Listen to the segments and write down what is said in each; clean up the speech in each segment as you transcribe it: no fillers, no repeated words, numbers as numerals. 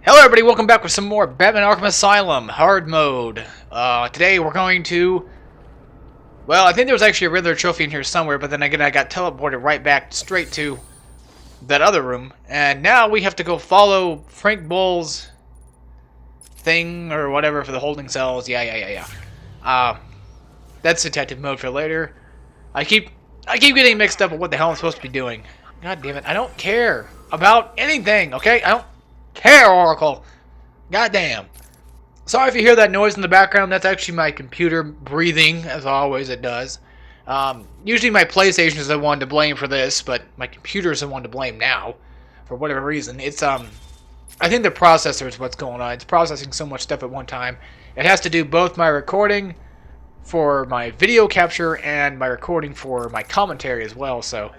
Hello everybody, welcome back with some more Batman Arkham Asylum hard mode. Today we're going to... Well, I think there was actually a Riddler trophy in here somewhere, but then again I got teleported right back straight to that other room. And now we have to go follow Frank Bull's thing or whatever for the holding cells. Yeah. That's detective mode for later. I keep getting mixed up with what the hell I'm supposed to be doing. God damn it, I don't care about anything, okay? I don't care, Oracle. Goddamn. Sorry if you hear that noise in the background. That's actually my computer breathing, as always it does. Usually my PlayStation is the one to blame for this, but my computer is the one to blame now, for whatever reason. It's I think the processor is what's going on. It's processing so much stuff at one time. It has to do both my recording for my video capture and my recording for my commentary as well. So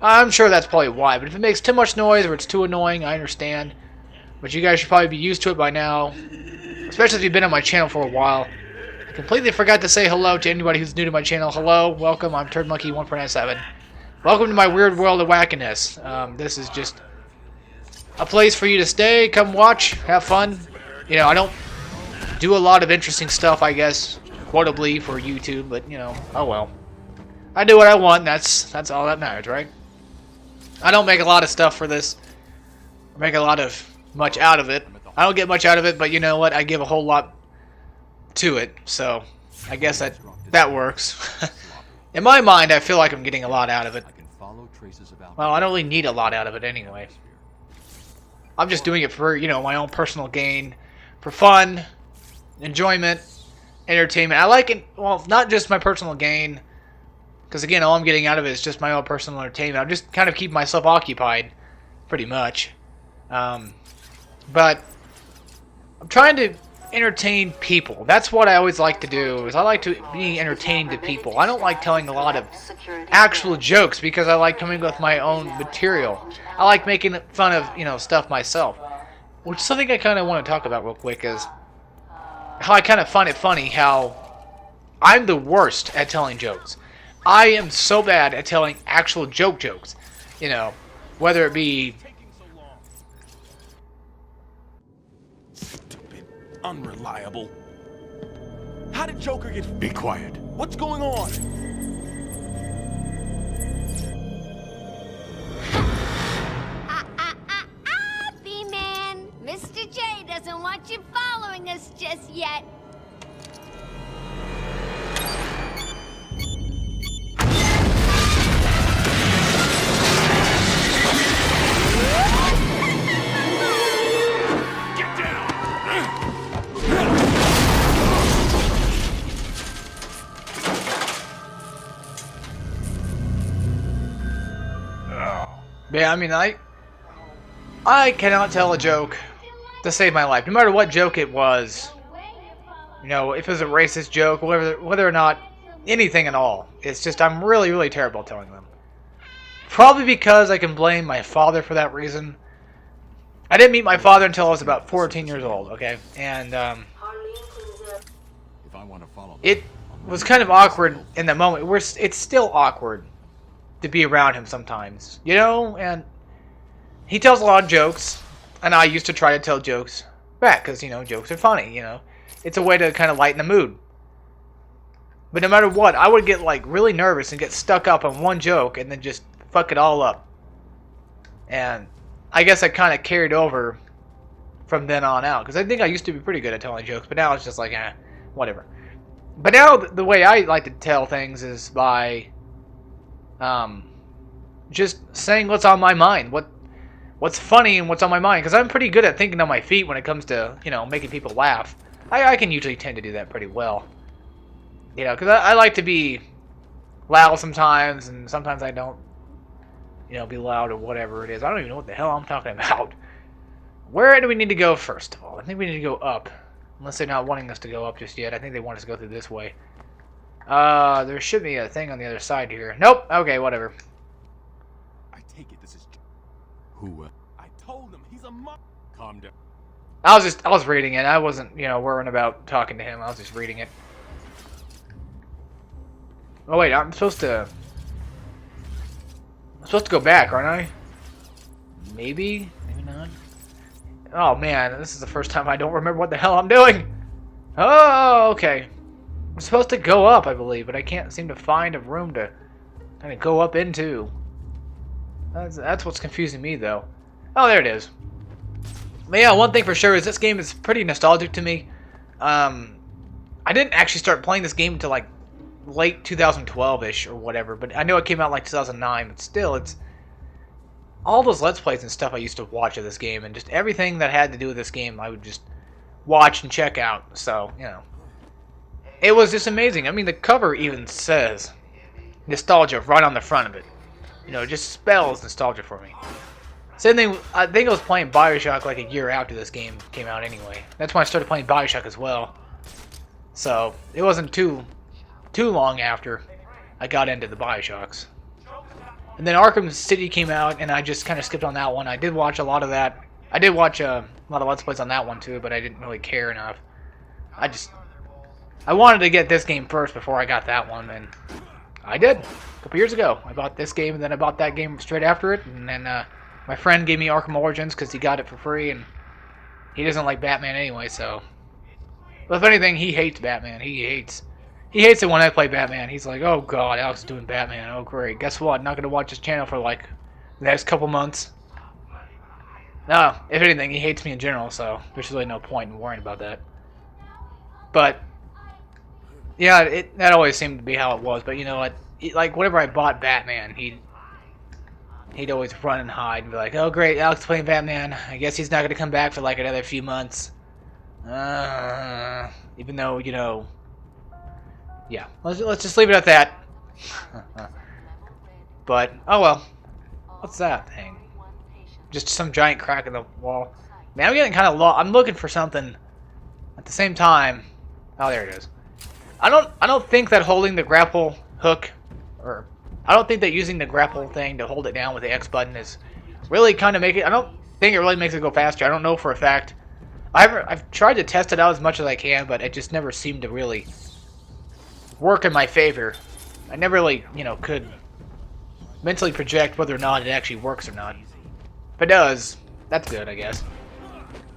I'm sure that's probably why. But if it makes too much noise or it's too annoying, I understand. But you guys should probably be used to it by now, especially if you've been on my channel for a while. I completely forgot to say hello to anybody who's new to my channel. Hello, welcome, I'm TurdMonkey 1.97. Welcome to my weird world of wackiness. This is just a place for you to stay, come watch, have fun. You know, I don't do a lot of interesting stuff, I guess, quotably for YouTube, but, you know, oh well. I do what I want, and that's all that matters, right? I don't make a lot of stuff for this, or make a lot of much out of it. I don't get much out of it, but you know what? I give a whole lot to it, so I guess that works. In my mind, I feel like I'm getting a lot out of it. Well, I don't really need a lot out of it anyway. I'm just doing it for, you know, my own personal gain, for fun, enjoyment, entertainment. I like it, well, not just my personal gain, because again, all I'm getting out of it is just my own personal entertainment. I'm just kind of keeping myself occupied, pretty much. But I'm trying to entertain people. That's what I always like to do, is I like to be entertaining to people. I don't like telling a lot of actual jokes because I like coming up with my own material. I like making fun of, you know, stuff myself. Which is something I kind of want to talk about real quick, is how I kind of find it funny how I'm the worst at telling jokes. I am so bad at telling actual jokes. You know, whether it be unreliable. How did Joker get... Be quiet. What's going on? B-Man. Mr. J doesn't want you following us just yet. Yeah, I mean, I cannot tell a joke to save my life, no matter what joke it was. You know, if it was a racist joke, whether or not anything at all. It's just I'm really terrible at telling them. Probably because I can blame my father for that reason. I didn't meet my father until I was about 14 years old, okay? And it was kind of awkward in the moment. It's still awkward to be around him sometimes, you know, and he tells a lot of jokes, and I used to try to tell jokes back, because, you know, jokes are funny, you know. It's a way to kind of lighten the mood. But no matter what, I would get, like, really nervous and get stuck up on one joke and then just fuck it all up. And I guess I kind of carried over from then on out, because I think I used to be pretty good at telling jokes, but now it's just like, whatever. But now the way I like to tell things is by just saying what's on my mind, what's funny and what's on my mind, because I'm pretty good at thinking on my feet when it comes to, you know, making people laugh. I can usually tend to do that pretty well, you know, because I like to be loud sometimes, and sometimes I don't, you know, be loud or whatever it is. I don't even know what the hell I'm talking about. Where do we need to go first of all? I think we need to go up, unless they're not wanting us to go up just yet. I think they want us to go through this way. There should be a thing on the other side here. Nope. Okay, whatever. I take it this is... Who? I told him he's a Calm down. I was reading it. I wasn't, you know, worrying about talking to him. I was just reading it. Oh wait, I'm supposed to go back, aren't I? Maybe, maybe not. Oh man, this is the first time I don't remember what the hell I'm doing. Oh, okay. I'm supposed to go up, I believe, but I can't seem to find a room to kind of go up into. That's what's confusing me, though. Oh, there it is. But yeah, one thing for sure is this game is pretty nostalgic to me. I didn't actually start playing this game until like late 2012-ish or whatever, but I know it came out like 2009, but still, it's all those Let's Plays and stuff I used to watch of this game, and just everything that had to do with this game, I would just watch and check out. So, you know, it was just amazing. I mean, the cover even says nostalgia right on the front of it. You know, it just spells nostalgia for me. Same thing, I think I was playing Bioshock like a year after this game came out anyway. That's when I started playing Bioshock as well. So, it wasn't too long after I got into the Bioshocks. And then Arkham City came out, and I just kind of skipped on that one. I did watch a lot of that. I did watch a lot of Let's Plays on that one too, but I didn't really care enough. I wanted to get this game first before I got that one, and I did. A couple years ago, I bought this game, and then I bought that game straight after it, and then my friend gave me Arkham Origins because he got it for free, and he doesn't like Batman anyway, so. But if anything, he hates Batman. He hates it when I play Batman. He's like, oh god, Alex is doing Batman. Oh great. Guess what? I'm not going to watch his channel for like the next couple months. No, if anything, he hates me in general, so there's really no point in worrying about that. But, yeah, that always seemed to be how it was. But you know what? Like, whenever I bought Batman, he'd always run and hide and be like, oh great, Alex is playing Batman. I guess he's not going to come back for like another few months. Even though, you know, yeah, let's just leave it at that. But, oh well. What's that thing? Just some giant crack in the wall. Man, I'm getting kind of lost. I'm looking for something at the same time. Oh, there it is. I don't think that holding the grapple hook, or I don't think that using the grapple thing to hold it down with the X button is really kind of make it. I don't think it really makes it go faster. I don't know for a fact. I've tried to test it out as much as I can, but it just never seemed to really work in my favor. I never really, you know, could mentally project whether or not it actually works or not. If it does, that's good, I guess.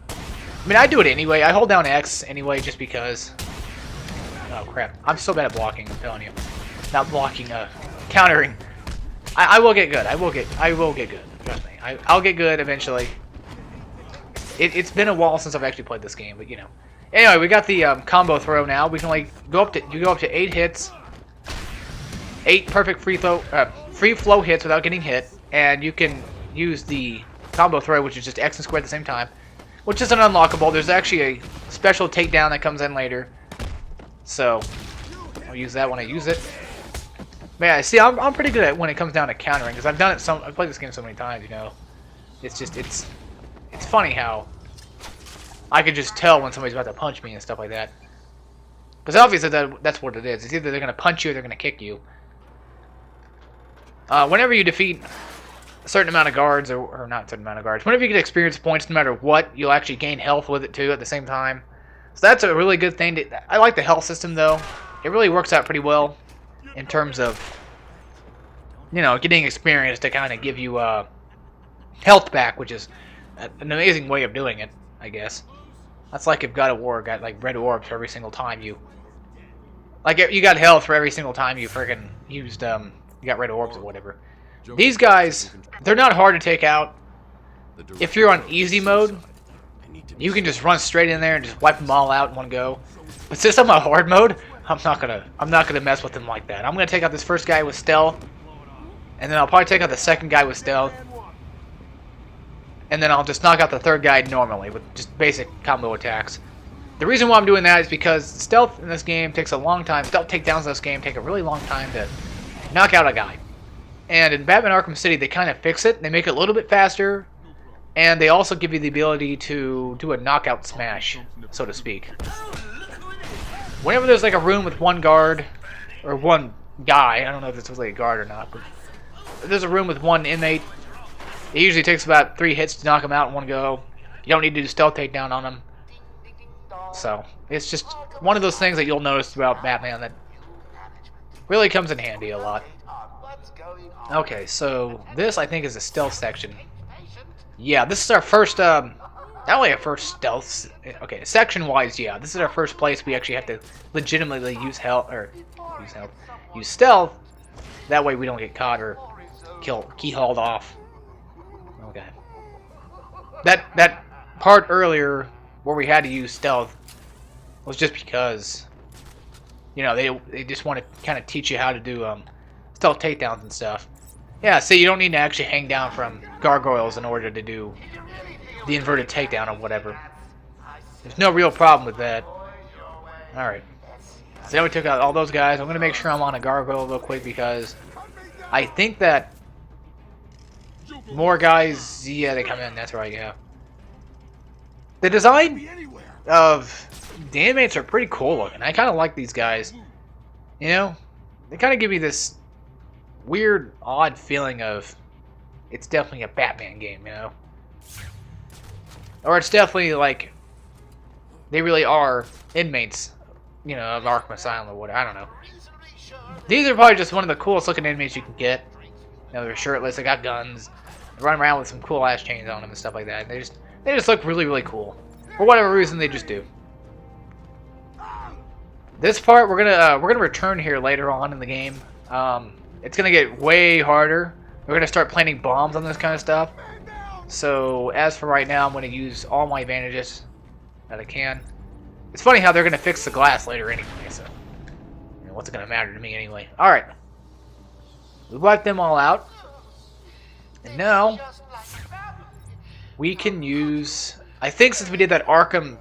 I mean, I do it anyway. I hold down X anyway just because. Oh, crap. I'm so bad at blocking, I'm telling you. Not blocking, countering. I will get good. I will get good. Trust me. I'll get good eventually. It's been a while since I've actually played this game, but you know. Anyway, we got the combo throw now. We can like go up to 8 hits, 8 perfect free flow hits without getting hit, and you can use the combo throw, which is just X and square at the same time, which isn't unlockable. There's actually a special takedown that comes in later, so I'll use that when I use it. But yeah, see, I'm pretty good at when it comes down to countering because I've done it I've played this game so many times, you know. It's just it's funny how I could just tell when somebody's about to punch me and stuff like that. Because obviously that's what it is. It's either they're going to punch you or they're going to kick you. Whenever you defeat a certain amount of guards, or not a certain amount of guards, whenever you get experience points, no matter what, you'll actually gain health with it too at the same time. So that's a really good thing. I like the health system though. It really works out pretty well in terms of, you know, getting experience to kind of give you health back, which is an amazing way of doing it, I guess. That's like if God of War got like red orbs for every single time you, like you got health for every single time you friggin' used you got red orbs or whatever. These guys, they're not hard to take out. If you're on easy mode, you can just run straight in there and just wipe them all out in one go. But since I'm on hard mode, I'm not gonna mess with them like that. I'm gonna take out this first guy with stealth, and then I'll probably take out the second guy with stealth, and then I'll just knock out the third guy normally with just basic combo attacks. The reason why I'm doing that is because stealth in this game takes a long time. Stealth takedowns in this game take a really long time to knock out a guy. And in Batman Arkham City, they kind of fix it. They make it a little bit faster, and they also give you the ability to do a knockout smash, so to speak. Whenever there's like a room with one guard, or one guy, I don't know if it's really a guard or not, but if there's a room with one inmate, it usually takes about 3 hits to knock him out in one go. You don't need to do stealth takedown on him. So, it's just one of those things that you'll notice about Batman that really comes in handy a lot. Okay, so this I think is a stealth section. Yeah, this is our first Not only our first stealth. Okay, section-wise, yeah, this is our first place we actually have to legitimately use use stealth. That way we don't get caught or key-hauled off. Okay. That part earlier where we had to use stealth was just because, you know, they just want to kind of teach you how to do stealth takedowns and stuff. Yeah, so you don't need to actually hang down from gargoyles in order to do the inverted takedown or whatever. There's no real problem with that. Alright. So now we took out all those guys. I'm going to make sure I'm on a gargoyle real quick because I think that more guys, yeah, they come in. That's right, yeah. The design of the inmates are pretty cool looking. I kind of like these guys. You know, they kind of give me this weird, odd feeling of it's definitely a Batman game, you know? Or it's definitely like they really are inmates, you know, of Arkham Asylum or whatever. I don't know. These are probably just one of the coolest looking inmates you can get. You know, they're shirtless, they got guns, they run around with some cool ass chains on them and stuff like that. And they just look really, really cool. For whatever reason, they just do. This part we're gonna return here later on in the game. It's gonna get way harder. We're gonna start planting bombs on this kind of stuff. So as for right now, I'm gonna use all my advantages that I can. It's funny how they're gonna fix the glass later anyway. So you know, what's it gonna matter to me anyway? All right, we wiped them all out, and now we can use. I think since we did that Arkham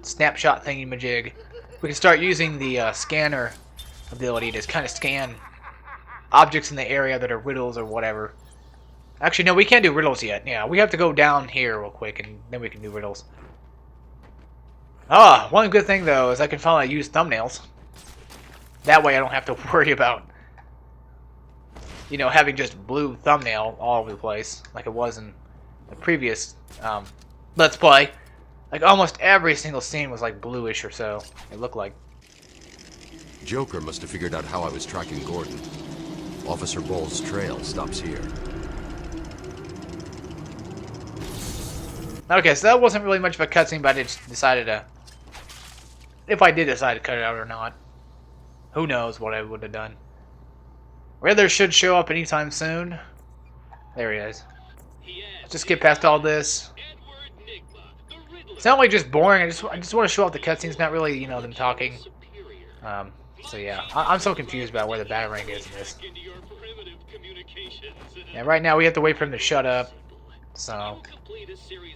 snapshot thingy-majig, we can start using the scanner ability to kind of scan objects in the area that are riddles or whatever. Actually, no, we can't do riddles yet. Yeah, we have to go down here real quick, and then we can do riddles. Ah, one good thing, though, is I can finally use thumbnails. That way I don't have to worry about, you know, having just blue thumbnail all over the place, like it was in the previous Let's Play. Like, almost every single scene was, like, bluish or so, it looked like. Joker must have figured out how I was tracking Gordon. Officer Ball's trail stops here. Okay, so that wasn't really much of a cutscene, but I just decided to... If I did decide to cut it out or not. Who knows what I would have done. Riddler should show up anytime soon. There he is. Let's just get past all this. It's not only just boring, I just want to show off the cutscenes, not really, you know, them talking. So yeah, I'm so confused about where the Batarang is in this. Yeah, right now we have to wait for him to shut up. So,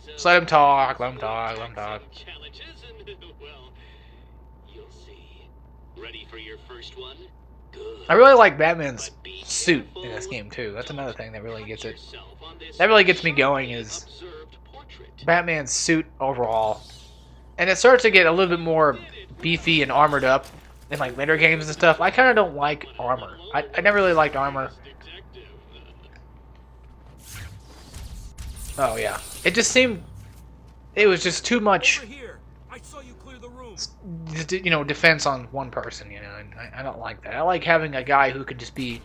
just let him talk, let him talk, let him talk. I really like Batman's suit in this game too. That's another thing that really gets it. That really gets me going is Batman's suit overall. And it starts to get a little bit more beefy and armored up in like later games and stuff. I kind of don't like armor. I never really liked armor. Oh yeah, it just seemed it was just too much. You know, defense on one person. You know, and I don't like that. I like having a guy who could just be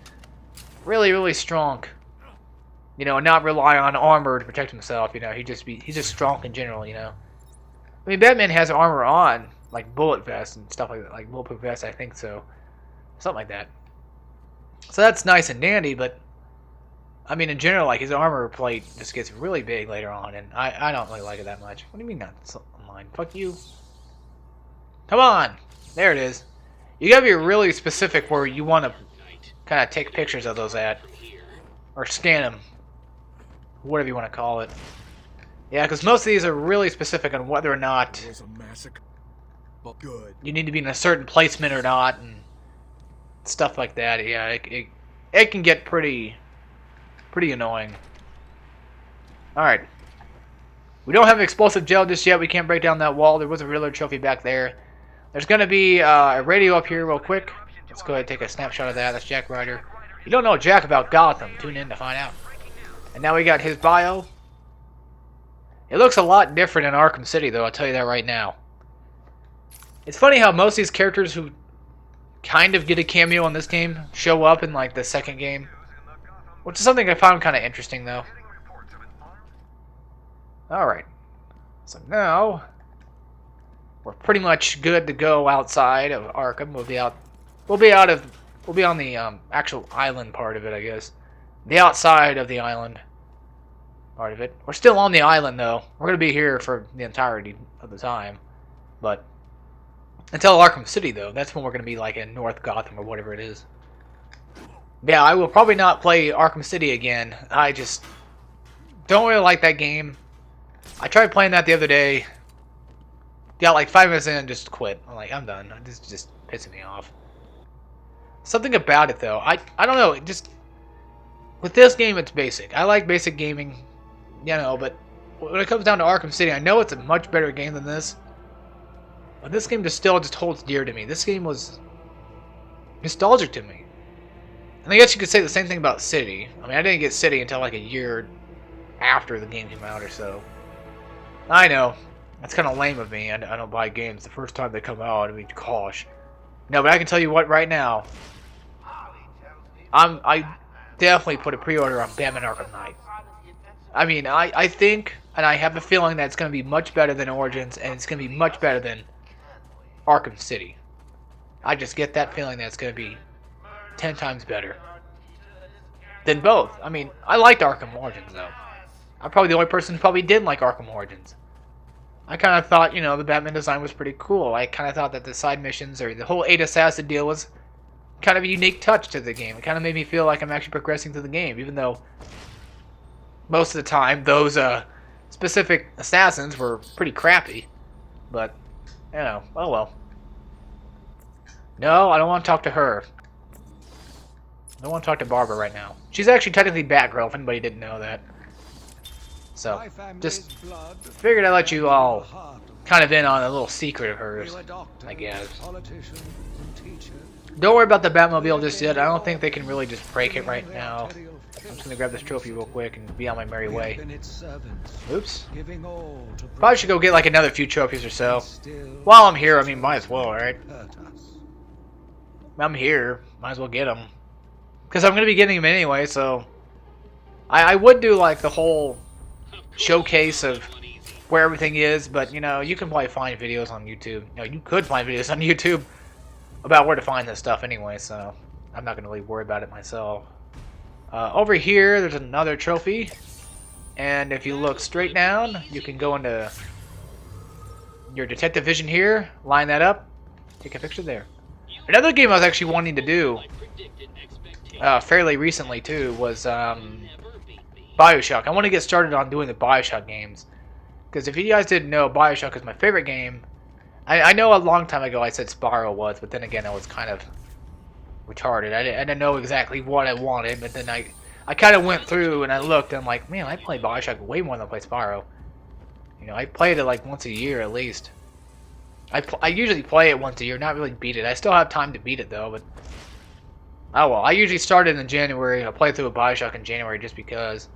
really, really strong. You know, and not rely on armor to protect himself. You know, he's just strong in general. You know, I mean, Batman has armor on, like bullet vests and stuff like that, like bulletproof vests. I think so, something like that. So that's nice and dandy, but I mean, in general, like his armor plate just gets really big later on, and I don't really like it that much. What do you mean not mine? Fuck you. Come on, there it is. You gotta be really specific where you want to kind of take pictures of those at, or scan them, whatever you want to call it. Yeah, because most of these are really specific on whether or not you need to be in a certain placement or not, and stuff like that. Yeah, it can get pretty annoying. Alright. We don't have an explosive gel just yet. We can't break down that wall. There was a Riddler trophy back there. There's going to be a radio up here real quick. Let's go ahead and take a snapshot of that. That's Jack Ryder. You don't know jack about Gotham. Tune in to find out. And now we got his bio. It looks a lot different in Arkham City, though. I'll tell you that right now. It's funny how most of these characters who kind of get a cameo in this game show up in like the second game. Which is something I found kind of interesting, though. Alright. So now we're pretty much good to go outside of Arkham. We'll be on the actual island part of it, I guess. The outside of the island part of it. We're still on the island though. We're gonna be here for the entirety of the time, but until Arkham City though, that's when we're gonna be like in North Gotham or whatever it is. Yeah, I will probably not play Arkham City again. I just don't really like that game. I tried playing that the other day. Got like 5 minutes in and just quit. I'm like, I'm done. This is just pissing me off. Something about it though, I don't know. It just with this game, it's basic. I like basic gaming, you know. But when it comes down to Arkham City, I know it's a much better game than this. But this game just still just holds dear to me. This game was nostalgic to me. And I guess you could say the same thing about City. I mean, I didn't get City until like a year after the game came out or so. I know. That's kind of lame of me. I don't buy games the first time they come out. I mean, gosh. No, but I can tell you what right now. I definitely put a pre-order on Batman Arkham Knight. I mean, I think, and I have a feeling that it's going to be much better than Origins, and it's going to be much better than Arkham City. I just get that feeling that it's going to be 10 times better than both. I mean, I liked Arkham Origins, though. I'm probably the only person who probably didn't like Arkham Origins. I kind of thought, you know, the Batman design was pretty cool. I kind of thought that the side missions or the whole 8 Assassin deal was kind of a unique touch to the game. It kind of made me feel like I'm actually progressing through the game, even though most of the time those specific assassins were pretty crappy. But, you know, oh well. No, I don't want to talk to her. I don't want to talk to Barbara right now. She's actually technically Batgirl, if anybody didn't know that. So, just figured I'd let you all kind of in on a little secret of hers, I guess. Don't worry about the Batmobile just yet. I don't think they can really just break it right now. I'm just going to grab this trophy real quick and be on my merry way. Oops. Probably should go get like another few trophies or so. While I'm here, I mean, might as well, right? I'm here. Might as well get them. Because I'm going to be getting them anyway, so... I would do like the whole showcase of where everything is, but you know, you can probably find videos on YouTube. You know, you could find videos on YouTube about where to find this stuff anyway, so I'm not going to really worry about it myself. Over here, there's another trophy, and if you look straight down, you can go into your detective vision here, line that up, take a picture there. Another game I was actually wanting to do fairly recently too was BioShock. I want to get started on doing the BioShock games. Because if you guys didn't know, BioShock is my favorite game. I know a long time ago I said Spyro was, but then again I was kind of retarded. I didn't know exactly what I wanted, but then I kind of went through and I looked and I'm like, man, I play BioShock way more than I play Spyro. You know, I played it like once a year at least. I usually play it once a year, not really beat it. I still have time to beat it though, but... Oh well, I usually started in January. I played through a BioShock in January just because.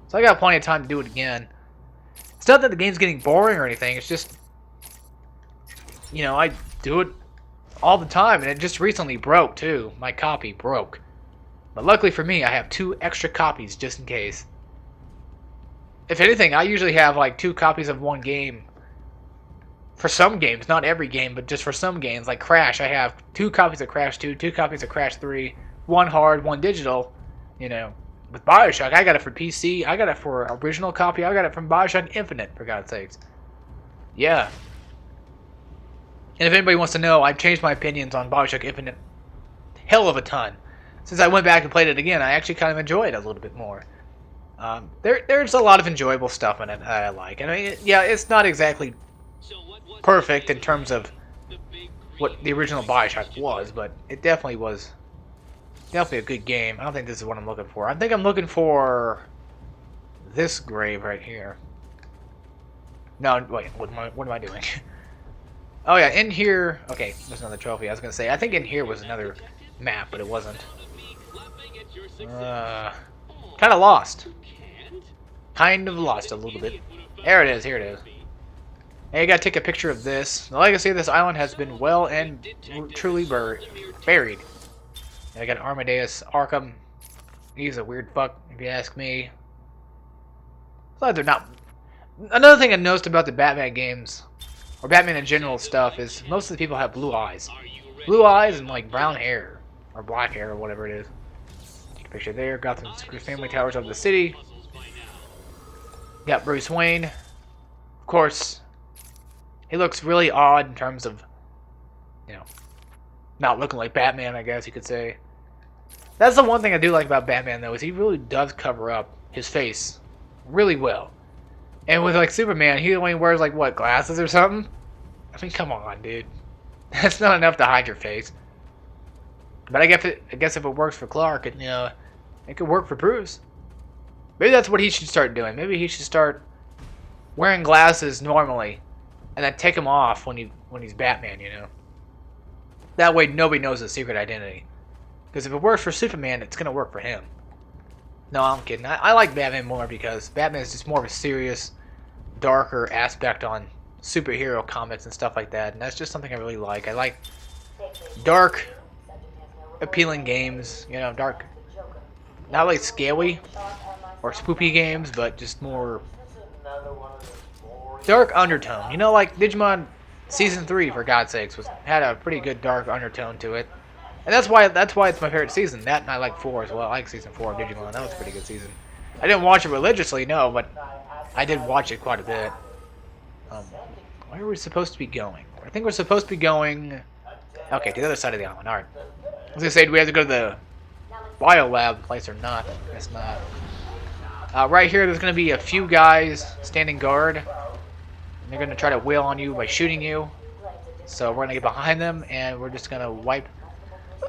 So I got plenty of time to do it again. It's not that the game's getting boring or anything. It's just, you know, I do it all the time. And it just recently broke, too. My copy broke. But luckily for me, I have 2 extra copies just in case. If anything, I usually have like 2 copies of one game. For some games, not every game, but just for some games. Like Crash, I have 2 copies of Crash 2, 2 copies of Crash 3. 1 hard, 1 digital, you know. With BioShock, I got it for PC. I got it for original copy. I got it from BioShock Infinite, for God's sakes. Yeah. And if anybody wants to know, I've changed my opinions on BioShock Infinite hell of a ton. Since I went back and played it again, I actually kind of enjoy it a little bit more. There's a lot of enjoyable stuff in it that I like. I mean, yeah, it's not exactly perfect in terms of what the original BioShock was, but it definitely was... Definitely a good game. I don't think this is what I'm looking for. I think I'm looking for this grave right here. No, wait. What am I doing? Oh yeah, in here. Okay, there's another trophy. I was gonna say. I think in here was another map, but it wasn't. Kind of lost. Kind of lost a little bit. There it is. Here it is. Hey, you gotta take a picture of this. The legacy of this island has been well and truly buried. I got Amadeus Arkham. He's a weird fuck, if you ask me. Besides, they're not Another thing I noticed about the Batman games, or Batman in general stuff, is most of the people have blue eyes. Blue eyes and like brown hair, or black hair, or whatever it is. Take a picture there. Gotham's family towers of the city. Got Bruce Wayne. Of course, he looks really odd in terms of, you know, not looking like Batman, I guess you could say. That's the one thing I do like about Batman, though, is he really does cover up his face really well. And with, like, Superman, he only wears, like, what, glasses or something? I mean, come on, dude. That's not enough to hide your face. But I guess if it works for Clark, it could work for Bruce. Maybe that's what he should start doing. Maybe he should start wearing glasses normally, and then take them off when he's Batman, you know? That way nobody knows his secret identity. Because if it works for Superman, it's going to work for him. No, I'm kidding. I like Batman more because Batman is just more of a serious, darker aspect on superhero comics and stuff like that. And that's just something I really like. I like dark, appealing games. You know, dark. Not like scaly or spoopy games, but just more dark undertone. You know, like Digimon Season 3, for God's sakes, had a pretty good dark undertone to it. And that's why it's my favorite season. That, and I like 4 as well. I like Season 4 of Digimon. That was a pretty good season. I didn't watch it religiously, no, but I did watch it quite a bit. Where are we supposed to be going? I think we're supposed to be going... Okay, to the other side of the island. Alright. I was going to say, do we have to go to the biolab place or not? I guess not. Right here, there's going to be a few guys standing guard. And they're going to try to wail on you by shooting you. So we're going to get behind them, and we're just going to wipe...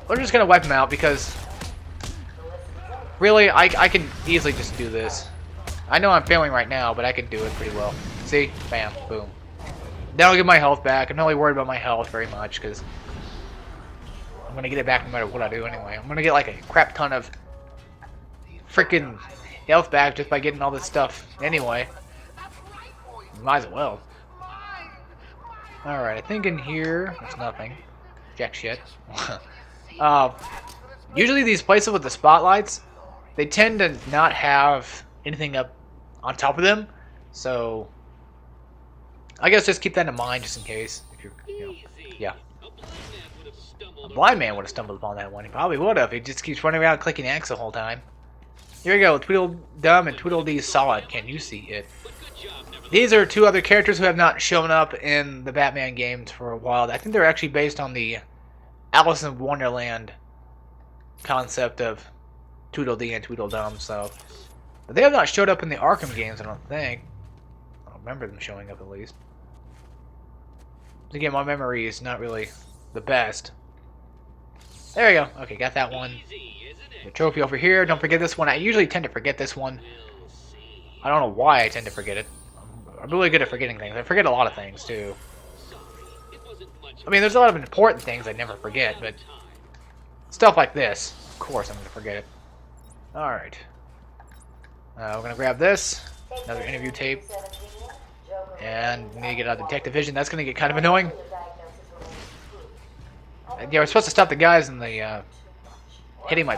We're just going to wipe them out because... Really, I can easily just do this. I know I'm failing right now, but I can do it pretty well. See? Bam. Boom. That'll get my health back. I'm not really worried about my health very much, because... I'm going to get it back no matter what I do anyway. I'm going to get like a crap ton of... freaking health back just by getting all this stuff anyway. Might as well. Alright, I think in here... There's nothing. Jack shit. Usually these places with the spotlights, they tend to not have anything up on top of them, so I guess just keep that in mind just in case. If you're, yeah. A blind man would have stumbled upon that one. He probably would have. He just keeps running around clicking X the whole time. Here we go. Tweedledum and Tweedledee saw it. Can you see it? These are two other characters who have not shown up in the Batman games for a while. I think they're actually based on the Alice in Wonderland concept of Tweedledee and Tweedledum, so... But they have not showed up in the Arkham games, I don't think. I don't remember them showing up, at least. Again, my memory is not really the best. There we go. Okay, got that one. The trophy over here. Don't forget this one. I usually tend to forget this one. I don't know why I tend to forget it. I'm really good at forgetting things. I forget a lot of things, too. I mean, there's a lot of important things I never forget, but... Stuff like this. Of course I'm going to forget it. Alright. We're going to grab this. Another interview tape. And we need to get out of Detective Vision. That's going to get kind of annoying. Yeah, we're supposed to stop the guys in the, hitting my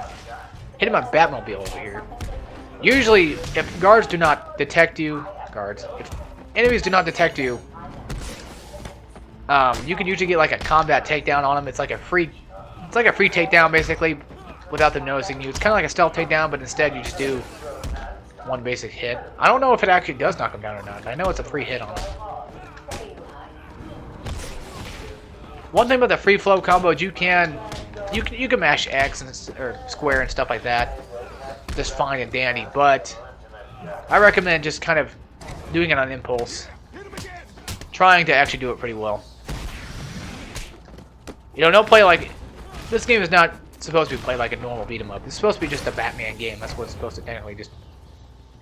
Batmobile over here. Usually, if guards do not detect you... If enemies do not detect you, you can usually get like a combat takedown on them. It's like a free takedown basically, without them noticing you. It's kind of like a stealth takedown, but instead you just do one basic hit. I don't know if it actually does knock them down or not. I know it's a free hit on them. One thing about the free flow combos, you can mash X and or square and stuff like that, just fine and dandy. But I recommend just kind of doing it on impulse, trying to actually do it pretty well. You know, don't play like... This game is not supposed to be played like a normal beat 'em up. It's supposed to be just a Batman game. That's what it's supposed to technically just,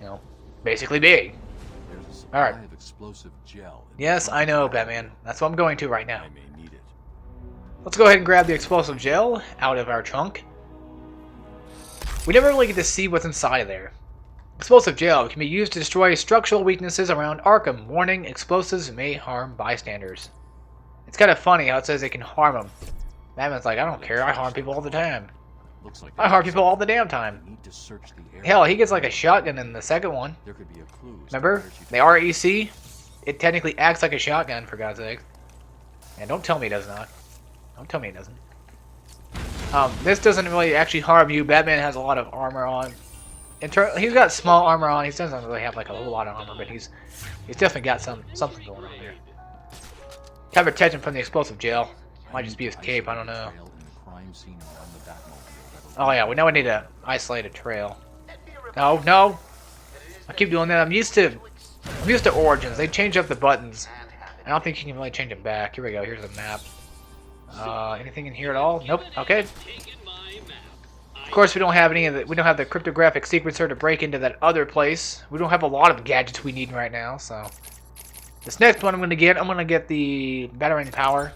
you know, basically be. Alright. Yes, I know, Batman. That's what I'm going to right now. Let's go ahead and grab the explosive gel out of our trunk. We never really get to see what's inside of there. Explosive gel can be used to destroy structural weaknesses around Arkham. Warning, explosives may harm bystanders. It's kind of funny how it says it can harm them. Batman's like, I don't care, I harm people all the time. Looks like I hard people all the damn time. we need to search the area. Hell, he gets like a shotgun in the second one. There could be a clue. as to Remember? where she- The REC? It technically acts like a shotgun, for God's sake. And don't tell me it does not. Don't tell me it doesn't. This doesn't really actually harm you. Batman has a lot of armor on. He's got small armor on. He doesn't really have like a whole lot of armor, but he's definitely got something going on there. Have protection from the explosive gel. Might just be his cape. I don't know. Trail in the crime scene around the Batmobile that'll- Oh yeah, we know we need to isolate a trail. No, no. I keep doing that. I'm used to Origins. They change up the buttons. I don't think you can really change them back. Here we go. Here's a map. Anything in here at all? Nope. Okay. Of course, we don't have any of the. We don't have the cryptographic sequencer to break into that other place. We don't have a lot of gadgets we need right now. So, this next one I'm gonna get the Batarang power.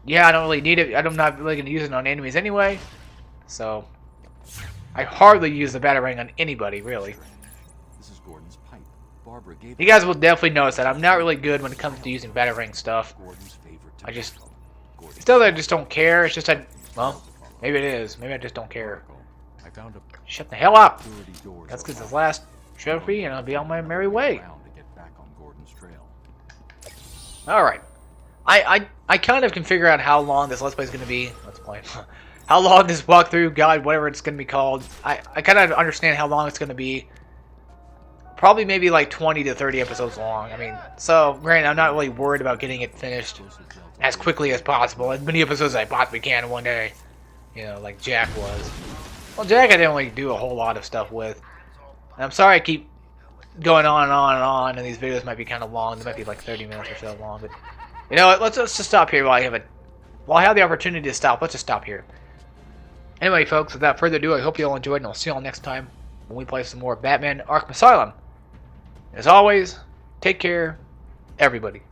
Yeah, I don't really need it. I'm not really gonna use it on enemies anyway. So, I hardly use the Batarang on anybody really. This is Gordon's pipe. Barbara gave You guys will definitely notice that I'm not really good when it comes to using Batarang stuff. Gordon's favorite I just, Gordon's it's not that I just don't care. It's just well, maybe it is. Maybe I just don't care. I found a Shut the hell up. security door. That's because it's the last trophy, and I'll be on my merry way. To get back on Gordon's trail. All right. I kind of can figure out how long this Let's Play is going to be. Let's Play. How long this walkthrough, guide, whatever it's going to be called. I kind of understand how long it's going to be. Probably maybe like 20 to 30 episodes long. I mean, so, granted, I'm not really worried about getting it finished as quickly as possible. As many episodes as I possibly can in one day. You know, like Jack was. Well, Jack I didn't really do a whole lot of stuff with. And I'm sorry I keep going on and on and on, and these videos might be kind of long. They might be like 30 minutes or so long, but you know what? Let's just stop here while I have the opportunity to stop. Let's just stop here. Anyway, folks, without further ado, I hope you all enjoyed, and I'll see you all next time when we play some more Batman Arkham Asylum. As always, take care, everybody.